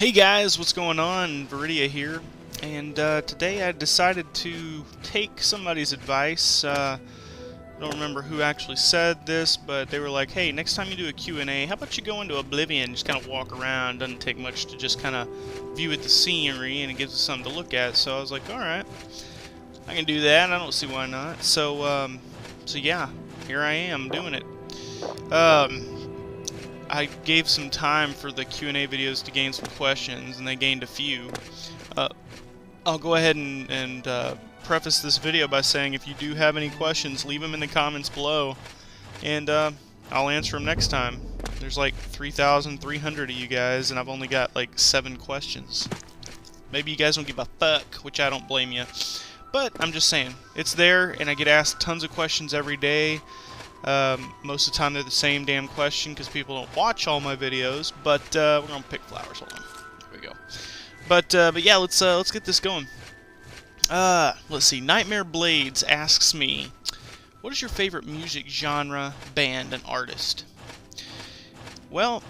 Hey guys, what's going on? Viridia here, and today I decided to take somebody's advice. I don't remember who actually said this, but they were like, hey, next time you do a Q&A, how about you go into Oblivion and just kind of walk around? Doesn't take much to just kind of view at the scenery, and it gives us something to look at. So I was like, alright, I can do that. I don't see why not. So yeah, here I am doing it. I gave some time for the Q&A videos to gain some questions, and they gained a few. I'll go ahead and preface this video by saying if you do have any questions, leave them in the comments below, and I'll answer them next time. There's like 3,300 of you guys, and I've only got like 7 questions. Maybe you guys don't give a fuck, which I don't blame you. But I'm just saying, it's there, and I get asked tons of questions every day. Most of the time they're the same damn question because people don't watch all my videos, but we're gonna pick flowers. Hold on. There we go. But yeah, let's get this going. Let's see. Nightmare Blades asks me, what is your favorite music genre, band, and artist? Well,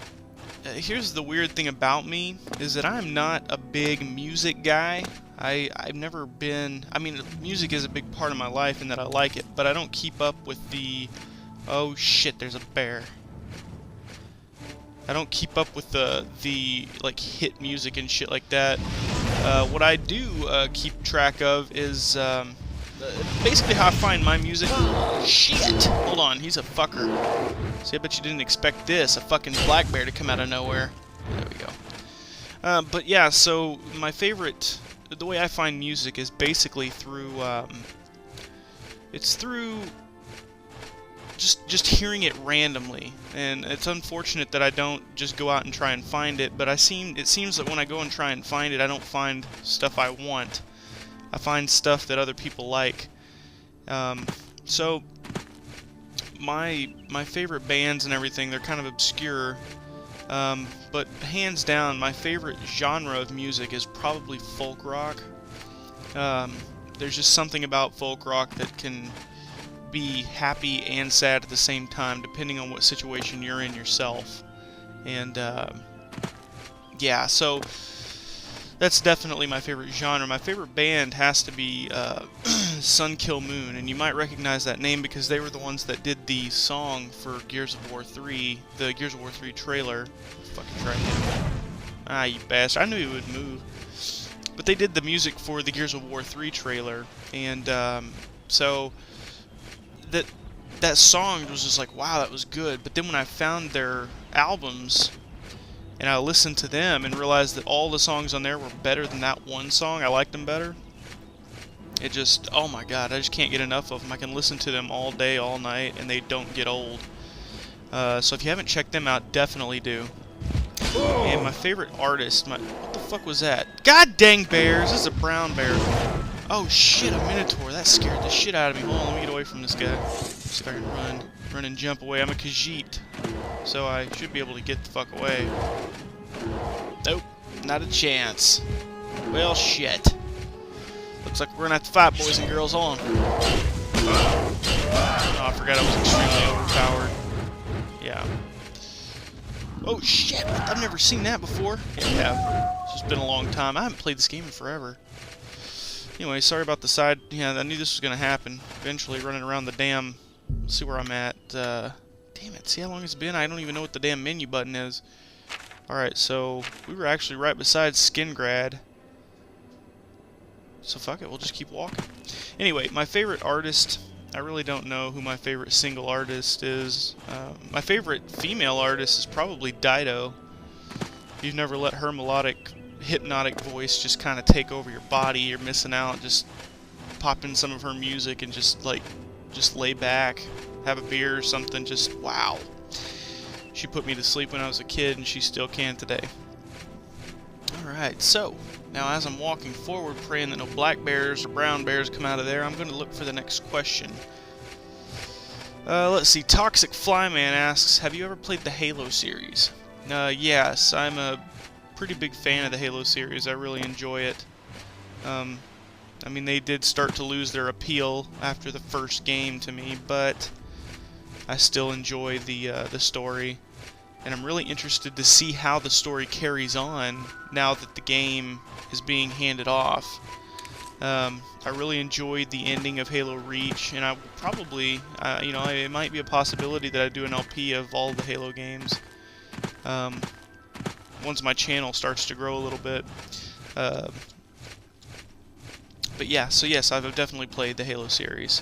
here's the weird thing about me, is that I'm not a big music guy. I've never been... I mean, music is a big part of my life and that I like it, but I don't keep up with the... Oh shit, there's a bear. I don't keep up with the like hit music and shit like that. What I do keep track of is basically how I find my music. Shit! Hold on, he's a fucker. See, I bet you didn't expect this, a fucking black bear to come out of nowhere. There we go. But yeah, so my favorite, the way I find music is basically through, it's through just hearing it randomly, and it's unfortunate that I don't just go out and try and find it, but it seems that when I go and try and find it, I don't find stuff I want. I find stuff that other people like. So my favorite bands and everything, they're kind of obscure, but hands down, my favorite genre of music is probably folk rock. There's just something about folk rock that can be happy and sad at the same time, depending on what situation you're in yourself. And yeah, so that's definitely my favorite genre. My favorite band has to be Sun Kill Moon, and you might recognize that name because they were the ones that did the song for Gears of War 3, the Gears of War 3 trailer. Fucking try him. Ah, you bastard. I knew he would move. But they did the music for the Gears of War 3 trailer, and so that song was just like, wow, that was good. But then when I found their albums and I listened to them and realized that all the songs on there were better than that one song, I liked them better. It just, oh my god, I just can't get enough of them. I can listen to them all day, all night, and they don't get old. So if you haven't checked them out, definitely do. And my favorite artist, what the fuck was that? God dang bears, this is a brown bear. Oh shit, a Minotaur. That scared the shit out of me. Hold on, let me get away from this guy. See if I can run and jump away. I'm a Khajiit, so I should be able to get the fuck away. Nope, not a chance. Well, shit. Looks like we're gonna have to fight, boys and girls. Hold on. Oh, I forgot I was extremely overpowered. Yeah. Oh shit, I've never seen that before. Yeah, it's just been a long time. I haven't played this game in forever. Anyway, sorry about the side. Yeah, I knew this was going to happen. Eventually, running around the damn... See where I'm at. Damn it, see how long it's been? I don't even know what the damn menu button is. Alright, so we were actually right beside Skingrad. So fuck it, we'll just keep walking. Anyway, my favorite artist... I really don't know who my favorite single artist is. My favorite female artist is probably Dido. If you've never let her melodic... hypnotic voice just kind of take over your body, you're missing out. Just pop in some of her music and just lay back, have a beer or something. Just wow. She put me to sleep when I was a kid, and she still can today. Alright, so now as I'm walking forward, praying that no black bears or brown bears come out of there, I'm going to look for the next question. Let's see. Toxic Flyman asks, have you ever played the Halo series? Yes, I'm a pretty big fan of the Halo series. I really enjoy it. I mean, they did start to lose their appeal after the first game to me, but I still enjoy the story. and I'm really interested to see how the story carries on now that the game is being handed off. I really enjoyed the ending of Halo Reach, and I probably, you know, it might be a possibility that I do an LP of all the Halo games once my channel starts to grow a little bit. But yeah, so yes, I've definitely played the Halo series.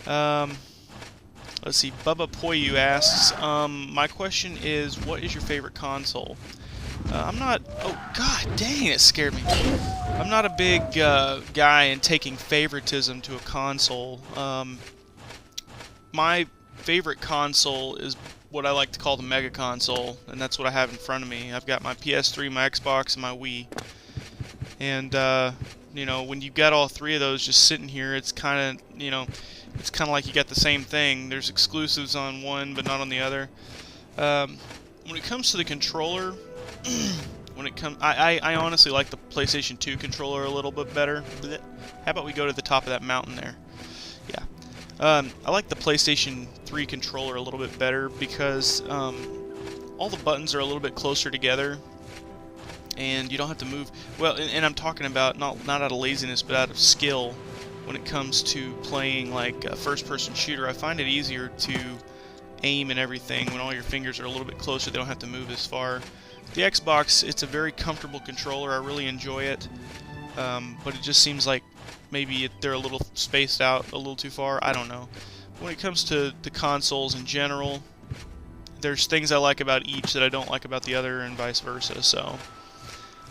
Let's see, Bubba Poyu asks, my question is, what is your favorite console? I'm not, oh god dang, it scared me. I'm not a big guy in taking favoritism to a console. My favorite console is what I like to call the Mega Console, and that's what I have in front of me. I've got my PS3, my Xbox, and my Wii. And, you know, when you've got all three of those just sitting here, it's kind of, you know, it's kind of like you got the same thing. There's exclusives on one, but not on the other. When it comes to the controller, I honestly like the PlayStation 2 controller a little bit better. How about we go to the top of that mountain there? Yeah. I like the PlayStation 3 controller a little bit better because all the buttons are a little bit closer together, and you don't have to move. Well, and I'm talking about not out of laziness, but out of skill. When it comes to playing like a first-person shooter, I find it easier to aim and everything when all your fingers are a little bit closer. They don't have to move as far. The Xbox, it's a very comfortable controller. I really enjoy it, but it just seems like maybe they're a little spaced out a little too far. I don't know. When it comes to the consoles in general, there's things I like about each that I don't like about the other, and vice versa. So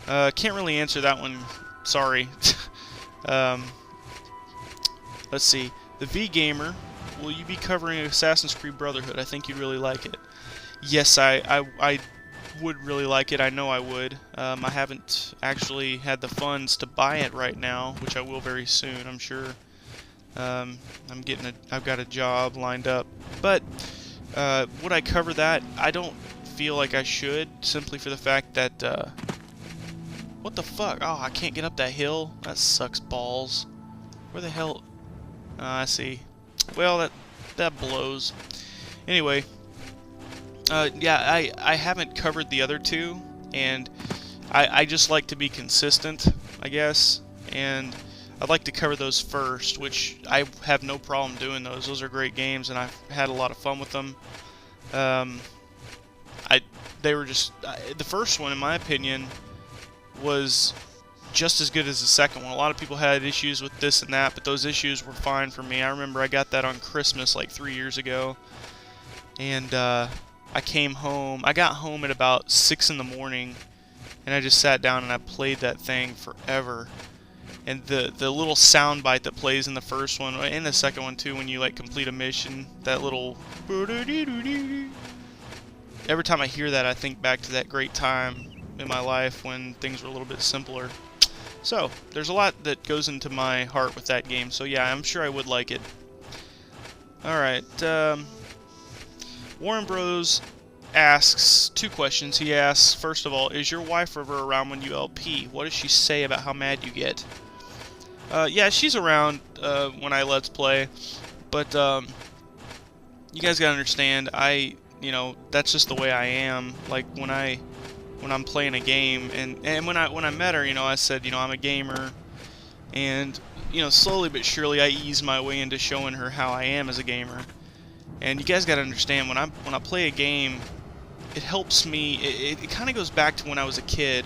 can't really answer that one. Sorry. Let's see. The V Gamer, will you be covering Assassin's Creed Brotherhood? I think you'd really like it. Yes, I would really like it. I know I would. I haven't actually had the funds to buy it right now, which I will very soon, I'm sure. I've got a job lined up. But would I cover that? I don't feel like I should, simply for the fact that what the fuck? Oh, I can't get up that hill. That sucks balls. Where the hell? I see. Well, that blows. Anyway, yeah, I haven't covered the other two, and I just like to be consistent, I guess, and I'd like to cover those first, which I have no problem doing those. Those are great games, and I've had a lot of fun with them. They were just the first one, in my opinion, was just as good as the second one. A lot of people had issues with this and that, but those issues were fine for me. I remember I got that on Christmas like 3 years ago, and I came home. I got home at about 6 in the morning, and I just sat down and I played that thing forever. And the little sound bite that plays in the first one, and the second one too, when you like complete a mission, that little every time I hear that, I think back to that great time in my life when things were a little bit simpler. So, there's a lot that goes into my heart with that game, so yeah, I'm sure I would like it. Alright, Warren Bros asks 2 questions. He asks, first of all, is your wife ever around when you LP? What does she say about how mad you get? Yeah, she's around when I Let's Play, but you guys gotta understand, you know, that's just the way I am. Like, when I'm playing a game, and when I met her, you know, I said, you know, I'm a gamer, and, you know, slowly but surely I ease my way into showing her how I am as a gamer. And you guys gotta understand, when I play a game, it helps me, it kind of goes back to when I was a kid,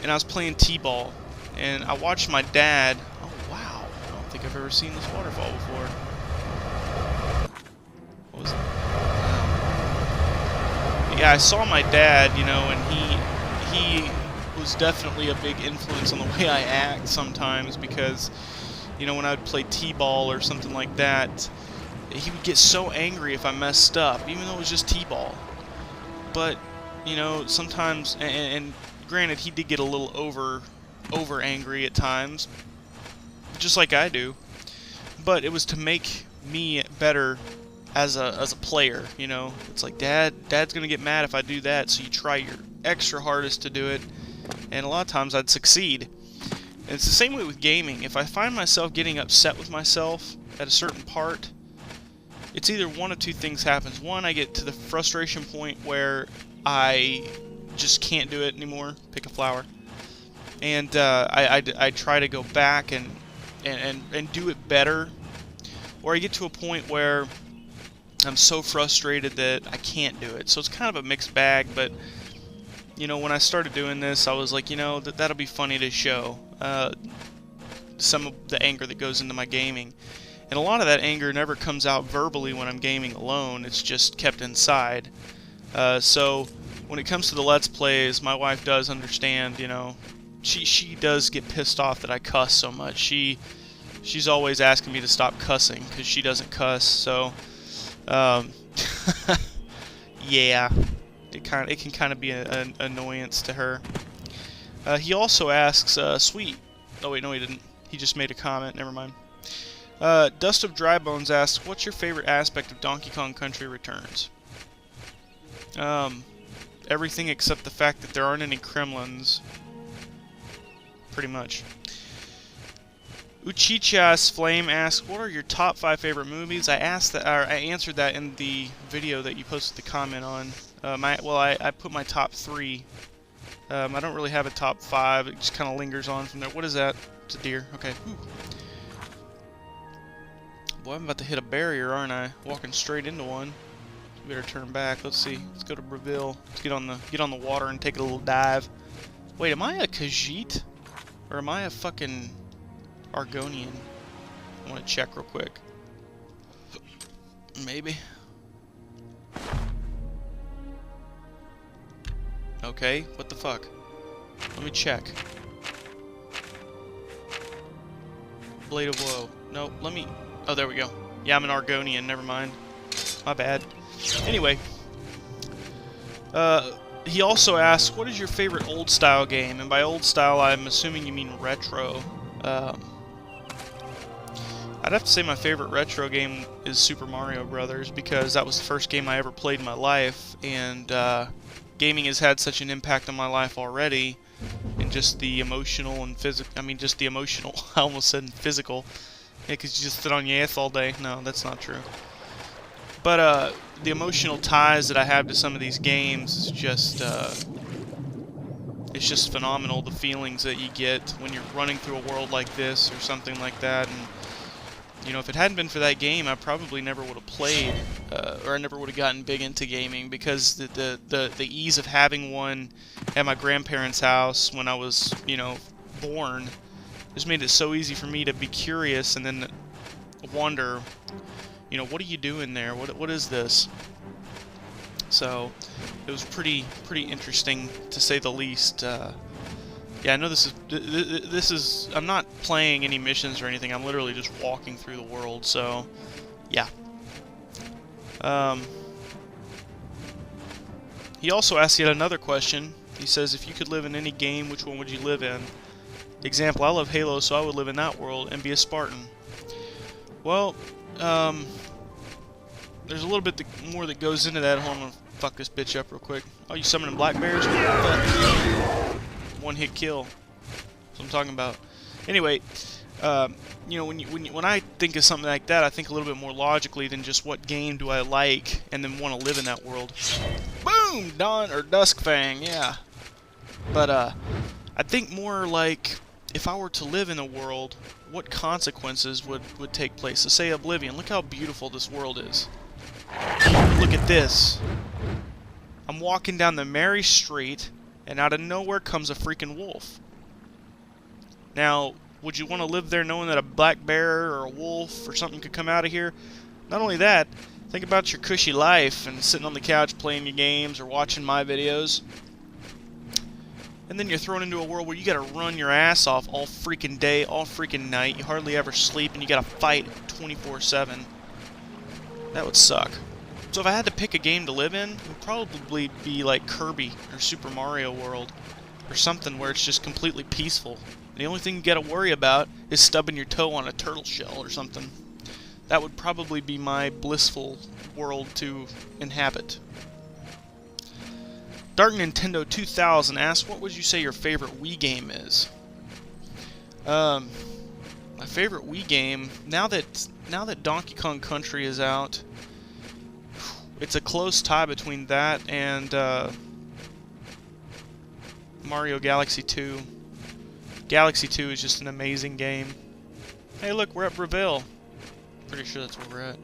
and I was playing T-ball, and I watched my dad, oh wow, I don't think I've ever seen this waterfall before. What was it? Yeah, I saw my dad, you know, and he was definitely a big influence on the way I act sometimes, because, you know, when I would play T-ball or something like that, he would get so angry if I messed up, even though it was just T-ball. But, you know, sometimes, and granted, he did get a little over angry at times, just like I do, but it was to make me better as a player, you know. It's like, Dad's gonna get mad if I do that, so you try your extra hardest to do it, and a lot of times I'd succeed. And it's the same way with gaming. If I find myself getting upset with myself at a certain part, it's either one of two things happens. One, I get to the frustration point where I just can't do it anymore. Pick a flower. And I try to go back and do it better. Or I get to a point where I'm so frustrated that I can't do it. So it's kind of a mixed bag, but you know, when I started doing this, I was like, you know, that'll be funny to show some of the anger that goes into my gaming. And a lot of that anger never comes out verbally when I'm gaming alone. It's just kept inside. So when it comes to the Let's Plays, my wife does understand, you know, she does get pissed off that I cuss so much. She's always asking me to stop cussing because she doesn't cuss. So yeah, it can kind of be an annoyance to her. He also asks, sweet. Oh wait, no, he didn't. He just made a comment. Never mind. Dust of Dry Bones asks, what's your favorite aspect of Donkey Kong Country Returns? Everything except the fact that there aren't any Kremlins. Pretty much. Uchichas Flame asks, what are your top 5 favorite movies? I answered that in the video that you posted the comment on. I put my top 3. I don't really have a top 5. It just kind of lingers on from there. What is that? It's a deer. Okay. Whew. Boy, I'm about to hit a barrier, aren't I? Walking straight into one. Better turn back. Let's see. Let's go to Brazil. Let's get on the water and take a little dive. Wait, am I a Khajiit? Or am I a fucking Argonian? I want to check real quick. Maybe. Okay, what the fuck? Let me check. Blade of Woe. No, let me... Oh, there we go. Yeah, I'm an Argonian, never mind. My bad. Anyway. He also asks, what is your favorite old-style game? And by old-style, I'm assuming you mean retro. I'd have to say my favorite retro game is Super Mario Brothers, because that was the first game I ever played in my life, and gaming has had such an impact on my life already, and just the emotional and physical, I mean just the emotional, I almost said physical, yeah, because you just sit on your ass all day. No, that's not true. But the emotional ties that I have to some of these games is just, it's just phenomenal, the feelings that you get when you're running through a world like this or something like that. And you know, if it hadn't been for that game, I probably never would have played, or I never would have gotten big into gaming, because the ease of having one at my grandparents' house when I was, you know, born, just made it so easy for me to be curious and then wonder, you know, what are you doing there? What is this? So it was pretty interesting, to say the least. Yeah, I know this is I'm not playing any missions or anything. I'm literally just walking through the world. So, yeah. He also asked yet another question. He says, if you could live in any game, which one would you live in? Example, I love Halo, so I would live in that world and be a Spartan. Well, there's a little bit more that goes into that. Hold on, I'm gonna fuck this bitch up real quick. Oh, you summoning black bears? One hit kill. That's what I'm talking about. Anyway, you know, when I think of something like that, I think a little bit more logically than just what game do I like and then want to live in that world. Boom! Dawn or Duskfang, yeah. But I think more like, if I were to live in a world, what consequences would take place? So say Oblivion. Look how beautiful this world is. Look at this. I'm walking down the merry street, and out of nowhere comes a freaking wolf. Now, would you want to live there knowing that a black bear or a wolf or something could come out of here? Not only that, think about your cushy life and sitting on the couch playing your games or watching my videos. And then you're thrown into a world where you gotta run your ass off all freaking day, all freaking night. You hardly ever sleep, and you gotta fight 24/7. That would suck. So if I had to pick a game to live in, it would probably be like Kirby or Super Mario World, or something where it's just completely peaceful. The only thing you gotta worry about is stubbing your toe on a turtle shell or something. That would probably be my blissful world to inhabit. Dark Nintendo 2000 asks, what would you say your favorite Wii game is? My favorite Wii game, now that Donkey Kong Country is out, It's a close tie between that and Mario Galaxy 2. Galaxy 2 is just an amazing game. Hey, look, we're at Breville. Pretty sure that's where we're at.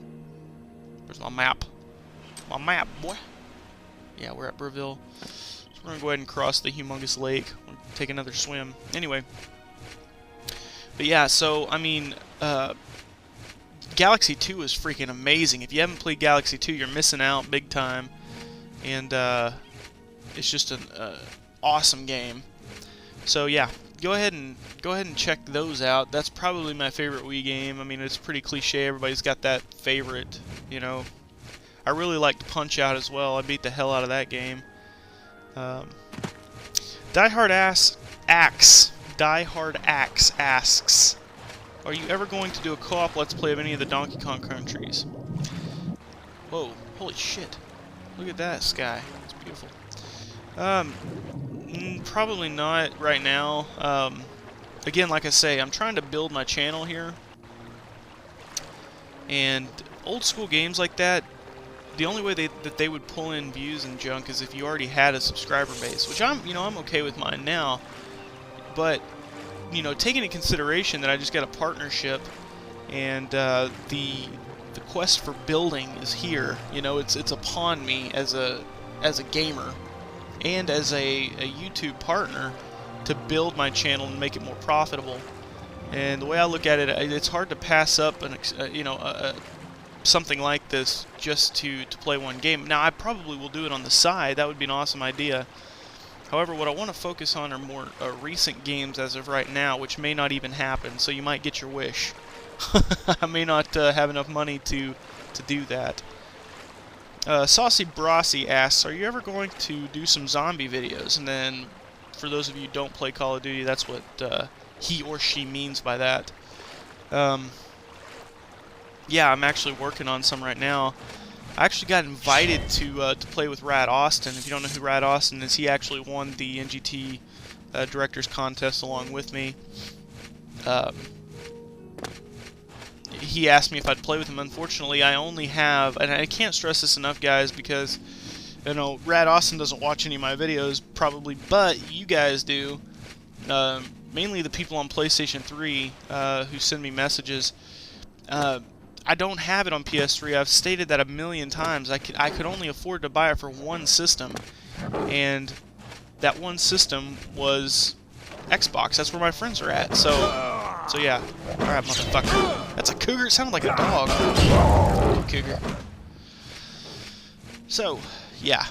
Where's my map? My map, boy. Yeah, we're at Breville. So we're gonna go ahead and cross the humongous lake. We'll take another swim. Anyway. But yeah, so, I mean, Galaxy 2 is freaking amazing. If you haven't played Galaxy 2, you're missing out big time. And, it's just an awesome game. So, yeah. Go ahead and check those out. That's probably my favorite Wii game. I mean, it's pretty cliche. Everybody's got that favorite, you know. I really liked Punch-Out as well. I beat the hell out of that game. Die Hard Axe asks, are you ever going to do a co-op Let's Play of any of the Donkey Kong countries? Whoa, holy shit. Look at that sky. It's beautiful. Probably not right now. Again, like I say, I'm trying to build my channel here. And old school games like that, the only way that they would pull in views and junk is if you already had a subscriber base, which I'm okay with mine now. But, taking into consideration that I just got a partnership and the quest for building is here, it's upon me as a gamer and as a YouTube partner to build my channel and make it more profitable. And the way I look at it, it's hard to pass up something like this just to play one game. Now, I probably will do it on the side. That would be an awesome idea. However, what I want to focus on are more recent games as of right now, which may not even happen, so you might get your wish. I may not have enough money to do that. Saucy Brossi asks, are you ever going to do some zombie videos? And then, for those of you who don't play Call of Duty, that's what he or she means by that. Yeah, I'm actually working on some right now. I actually got invited to play with Rad Austin. If you don't know who Rad Austin is, he actually won the NGT Directors Contest along with me. He asked me if I'd play with him. Unfortunately, I only have, and I can't stress this enough, guys, because, Rad Austin doesn't watch any of my videos, probably, but you guys do. Mainly the people on PlayStation 3 who send me messages. I don't have it on PS3. I've stated that a million times. I could only afford to buy it for one system, and that one system was Xbox. That's where my friends are at. So yeah. All right, motherfucker. That's a cougar. It sounded like a dog. Cougar. So yeah.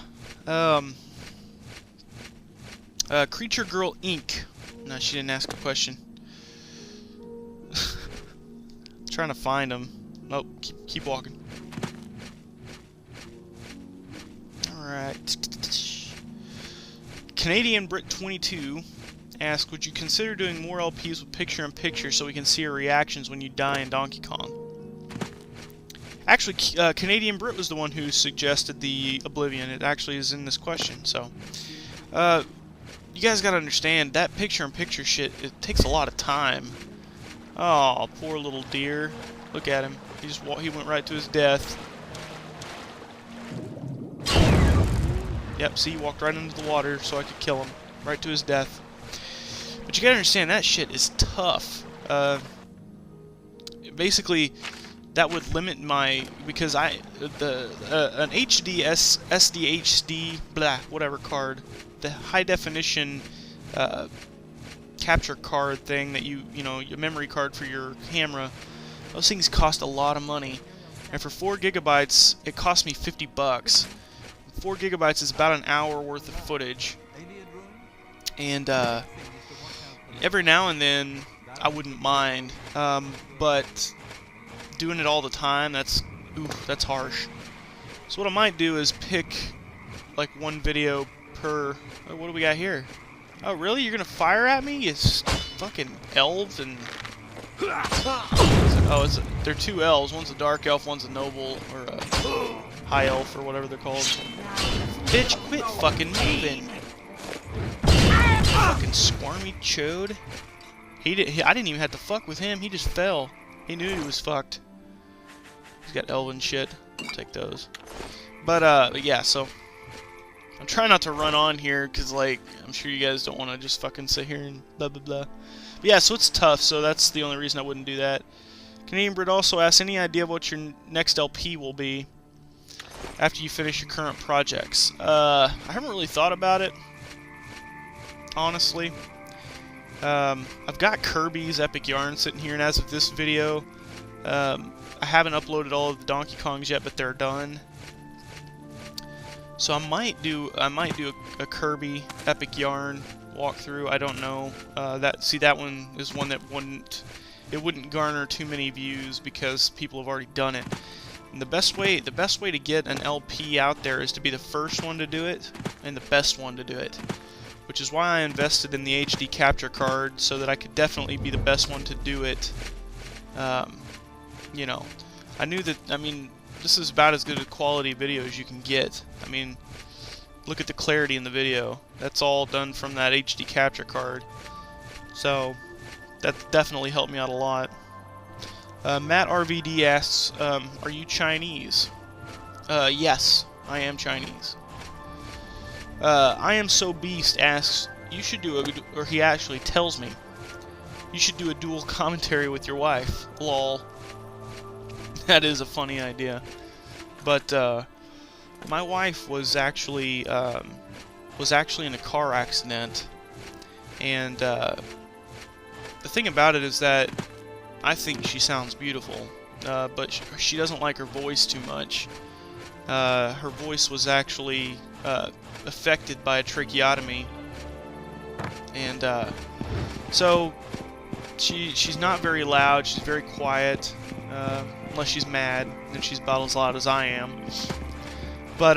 Creature Girl Inc. No, she didn't ask a question. Trying to find him. Nope, keep walking. Alright. Canadian Brit 22 asks, would you consider doing more LPs with picture-in-picture so we can see your reactions when you die in Donkey Kong? Actually, Canadian Brit was the one who suggested the Oblivion. It actually is in this question, so... you guys gotta understand, that picture-in-picture shit, it takes a lot of time. Oh, poor little deer. Look at him. He went right to his death. Yep, see, he walked right into the water so I could kill him. Right to his death. But you gotta understand, that shit is tough. Basically, that would limit my... Because an HD, SDHD, blah, whatever card, the high-definition capture card thing that your memory card for your camera, those things cost a lot of money. And for 4 gigabytes, it cost me $50. 4 gigabytes is about an hour worth of footage. And every now and then, I wouldn't mind. But doing it all the time, that's harsh. So what I might do is pick like one video per... What do we got here? Oh, really? You're gonna fire at me? You fucking elves and... Oh, they're 2 elves. One's a dark elf, one's a noble, or a high elf, or whatever they're called. Bitch, quit fucking moving. Fucking squirmy chode. I didn't even have to fuck with him. He just fell. He knew he was fucked. He's got elven shit. I'll take those. But yeah, so I'm trying not to run on here because, like, I'm sure you guys don't want to just fucking sit here and blah blah blah. But yeah, so it's tough. So that's the only reason I wouldn't do that. Canadian Brit also asks, any idea of what your next LP will be after you finish your current projects? I haven't really thought about it, honestly. I've got Kirby's Epic Yarn sitting here, and as of this video, I haven't uploaded all of the Donkey Kongs yet, but they're done. So I might do a Kirby Epic Yarn walkthrough. I don't know. That one is one that wouldn't garner too many views because people have already done it. And the best way to get an LP out there is to be the first one to do it and the best one to do it. Which is why I invested in the HD capture card, so that I could definitely be the best one to do it. You know, I knew that, I mean, this is about as good a quality video as you can get. I mean, look at the clarity in the video. That's all done from that HD capture card. So, that definitely helped me out a lot. Matt RVD asks, are you Chinese? Yes, I am Chinese. I Am So Beast asks, you should do or he actually tells me, you should do a dual commentary with your wife. Lol. That is a funny idea. But, my wife was actually in a car accident, and, the thing about it is that I think she sounds beautiful, but she doesn't like her voice too much. Her voice was actually, affected by a tracheotomy, and so she's not very loud. She's very quiet, unless she's mad, and she's about as loud as I am. But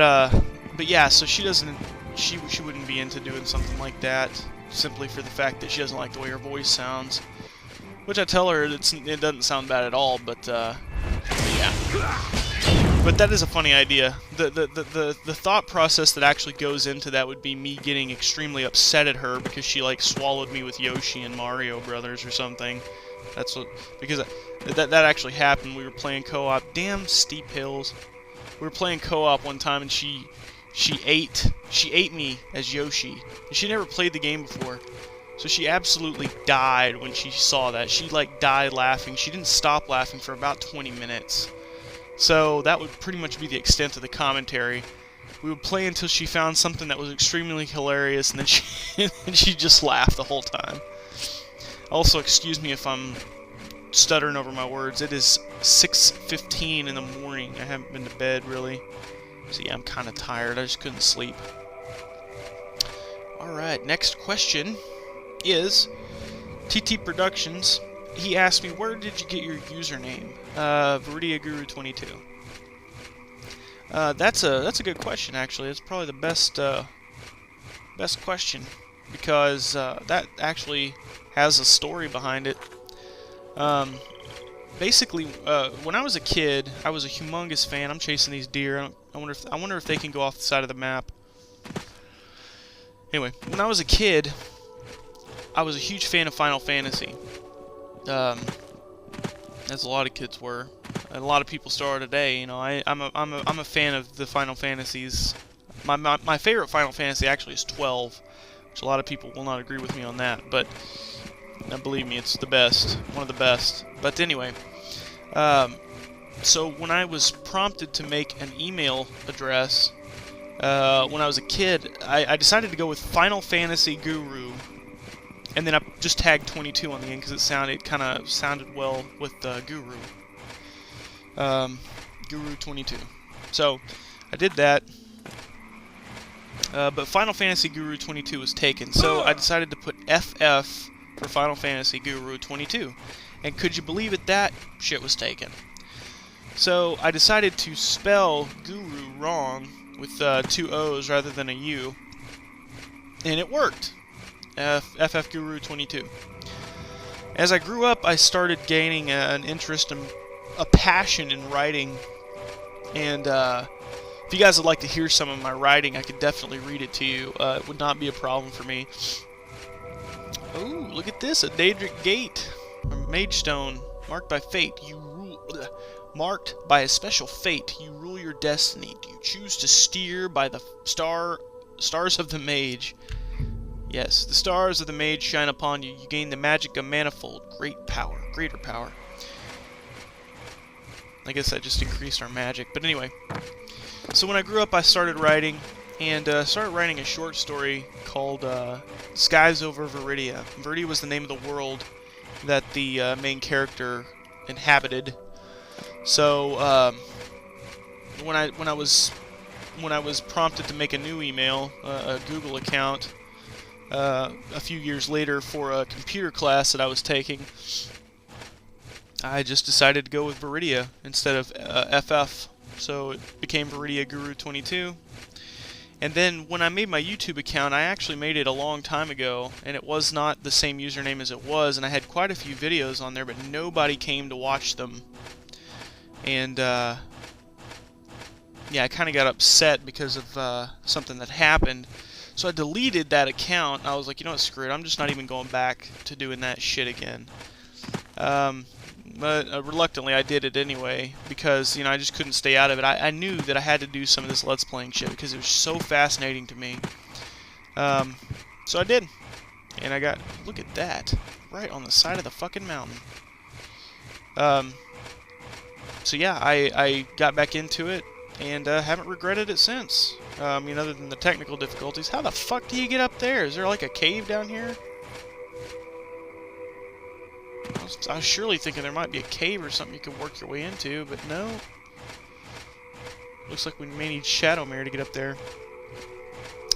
yeah, so she wouldn't be into doing something like that simply for the fact that she doesn't like the way her voice sounds. Which I tell her it doesn't sound bad at all, but yeah. But that is a funny idea. The thought process that actually goes into that would be me getting extremely upset at her because she, like, swallowed me with Yoshi and Mario Brothers or something. That's what, because that actually happened. We were playing co-op. Damn steep hills. We were playing co-op one time, and she ate me as Yoshi. And she never played the game before. So she absolutely died when she saw that. She, like, died laughing. She didn't stop laughing for about 20 minutes. So that would pretty much be the extent of the commentary. We would play until she found something that was extremely hilarious, and then she just laughed the whole time. Also, excuse me if I'm stuttering over my words. It is 6:15 in the morning. I haven't been to bed, really. So yeah, I'm kind of tired. I just couldn't sleep. Alright, next question is TT Productions. He asked me, where did you get your username? Viridia Guru 22. That's a good question, actually. It's probably the best question, because that actually has a story behind it. Basically, when I was a kid, I was a humongous fan. I'm chasing these deer. I wonder if they can go off the side of the map. Anyway, when I was a kid, I was a huge fan of Final Fantasy. As a lot of kids were, and a lot of people still are today. You know, I'm a fan of the Final Fantasies. My favorite Final Fantasy actually is 12, which a lot of people will not agree with me on that, but believe me, it's the best, one of the best. But anyway, so when I was prompted to make an email address when I was a kid, I decided to go with Final Fantasy Guru. And then I just tagged 22 on the end because it kind of sounded well with Guru. Guru 22. So I did that. But Final Fantasy Guru 22 was taken. So I decided to put FF for Final Fantasy Guru 22. And could you believe it? That shit was taken. So I decided to spell Guru wrong with 2 O's rather than a U. And it worked. FF Guru 22. As I grew up, I started gaining an interest and a passion in writing, and if you guys would like to hear some of my writing, I could definitely read it to you. It would not be a problem for me. Oh, look at this, a Daedric Gate, or Mage Stone, marked by fate. You rule. Marked by a special fate, you rule your destiny. Do you choose to steer by the stars of the mage? Yes, the stars of the mage shine upon you. You gain the magic of manifold, greater power. I guess that just increased our magic. But anyway, so when I grew up, I started writing, and started writing a short story called Skies Over Viridia. Viridia was the name of the world that the main character inhabited. So when I was prompted to make a new email, a Google account, a few years later for a computer class that I was taking, I just decided to go with Viridia instead of FF. So it became Viridia Guru 22. And then when I made my YouTube account, I actually made it a long time ago, and it was not the same username as it was, and I had quite a few videos on there, but nobody came to watch them. And yeah, I kind of got upset because of something that happened. So I deleted that account. I was like, you know what, screw it. I'm just not even going back to doing that shit again. But reluctantly, I did it anyway because, you know, I just couldn't stay out of it. I knew that I had to do some of this Let's Playing shit because it was so fascinating to me. So I did. And I got, look at that, right on the side of the fucking mountain. So yeah, I got back into it and haven't regretted it since. I mean, other than the technical difficulties. How the fuck do you get up there? Is there like a cave down here? I was surely thinking there might be a cave or something you could work your way into, but no. Looks like we may need Shadowmare to get up there.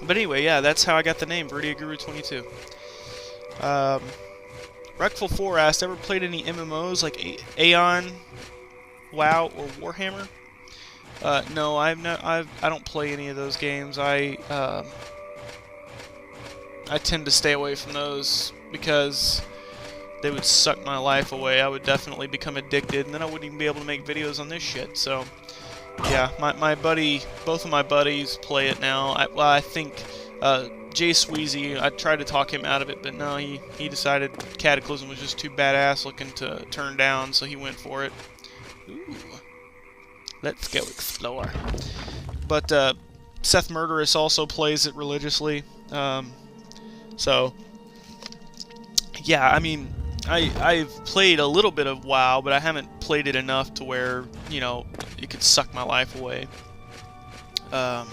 But anyway, yeah, that's how I got the name, Viridia Guru 22. Wreckful4 asked, ever played any MMOs like Aeon, WoW, or Warhammer? No, I don't play any of those games. I tend to stay away from those because they would suck my life away. I would definitely become addicted, and then I wouldn't even be able to make videos on this shit. So, yeah, my buddy, both of my buddies play it now. I think Jay Sweezy, I tried to talk him out of it, but no, he decided Cataclysm was just too badass looking to turn down, so he went for it. Ooh. Let's go explore. But Seth Murderous also plays it religiously. So, yeah, I mean, I've played a little bit of WoW, but I haven't played it enough to where, you know, it could suck my life away. I'm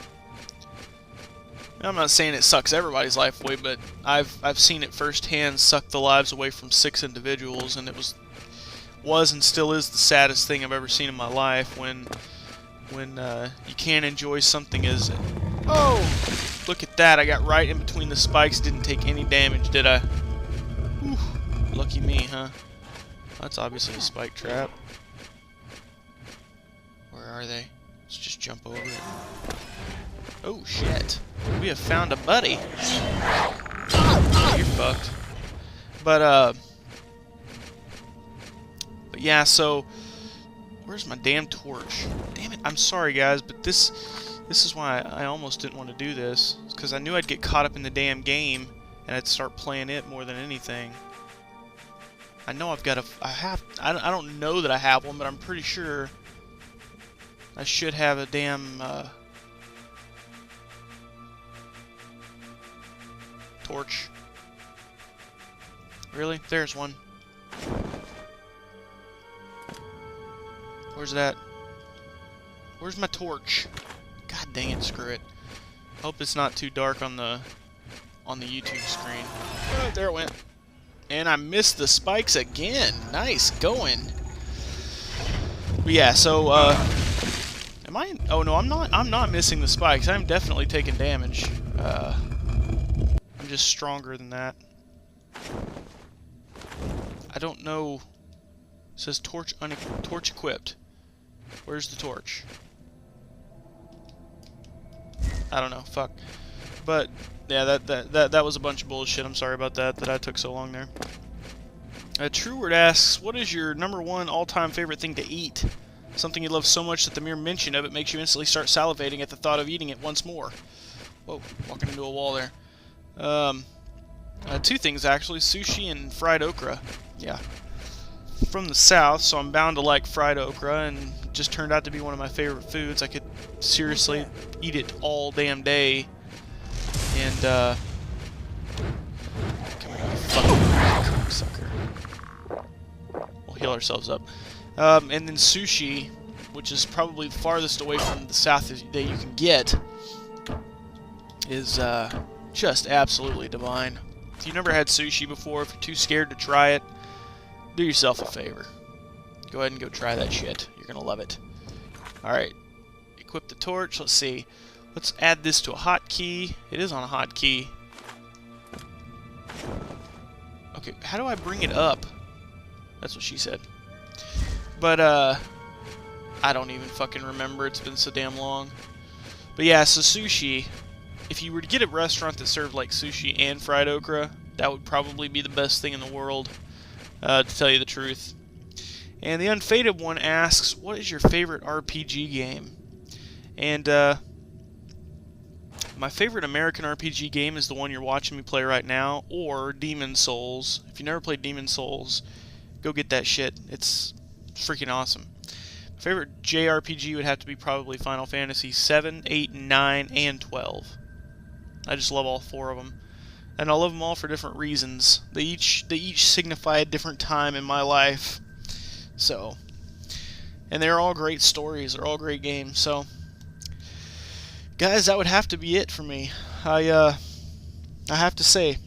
not saying it sucks everybody's life away, but I've seen it firsthand suck the lives away from 6 individuals, and it was and still is the saddest thing I've ever seen in my life when you can't enjoy something as... Oh! Look at that, I got right in between the spikes, didn't take any damage, did I? Whew. Lucky me, huh? That's obviously a spike trap. Where are they? Let's just jump over it. Oh, shit. We have found a buddy. Oh, you're fucked. But yeah, so... Where's my damn torch? Damn it, I'm sorry, guys, but this is why I almost didn't want to do this. Because I knew I'd get caught up in the damn game, and I'd start playing it more than anything. I know I've got a... I don't know that I have one, but I'm pretty sure I should have a damn... torch. Really? There's one. Where's that? Where's my torch? God dang it, screw it. Hope it's not too dark on the YouTube screen. Oh, there it went. And I missed the spikes again. Nice going. But yeah, so am I? Oh no, I'm not missing the spikes. I'm definitely taking damage. I'm just stronger than that. I don't know. It says torch equipped. Where's the torch? I don't know. Fuck. But yeah, that was a bunch of bullshit. I'm sorry about that I took so long there. Trueword asks, what is your #1 all-time favorite thing to eat? Something you love so much that the mere mention of it makes you instantly start salivating at the thought of eating it once more. Whoa, walking into a wall there. 2 things actually, sushi and fried okra. Yeah. from the south, so I'm bound to like fried okra, and it just turned out to be one of my favorite foods. I could seriously eat it all damn day. And come here, you fucking cocksucker. We'll heal ourselves up. And then sushi, which is probably the farthest away from the south that you can get, is just absolutely divine. If you've never had sushi before, if you're too scared to try it, do yourself a favor. Go ahead and go try that shit. You're gonna love it. Alright. Equip the torch. Let's see. Let's add this to a hotkey. It is on a hotkey. Okay, how do I bring it up? That's what she said. But, I don't even fucking remember. It's been so damn long. But yeah, so sushi. If you were to get a restaurant that served like sushi and fried okra, that would probably be the best thing in the world, to tell you the truth. And the Unfaded one asks, what is your favorite RPG game? And my favorite American RPG game is the one you're watching me play right now, or Demon's Souls. If you never played Demon's Souls, go get that shit. It's freaking awesome. My favorite JRPG would have to be probably Final Fantasy 7, 8, 9, and 12. I just love all four of them. And I love them all for different reasons. They each signify a different time in my life. So, and they're all great stories. They're all great games. So, guys, that would have to be it for me. I have to say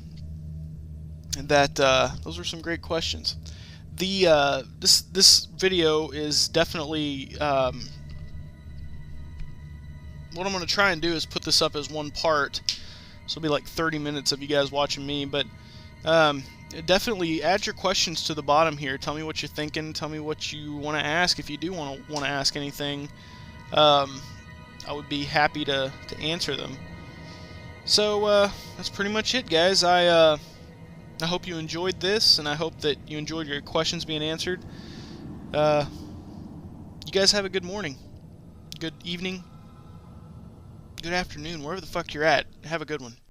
that those were some great questions. This video is definitely what I'm going to try and do is put this up as one part. So it'll be like 30 minutes of you guys watching me, but definitely add your questions to the bottom here. Tell me what you're thinking. Tell me what you want to ask. If you do want to ask anything, I would be happy to answer them. So that's pretty much it, guys. I hope you enjoyed this, and I hope that you enjoyed your questions being answered. You guys have a good morning, good evening, good afternoon, wherever the fuck you're at. Have a good one.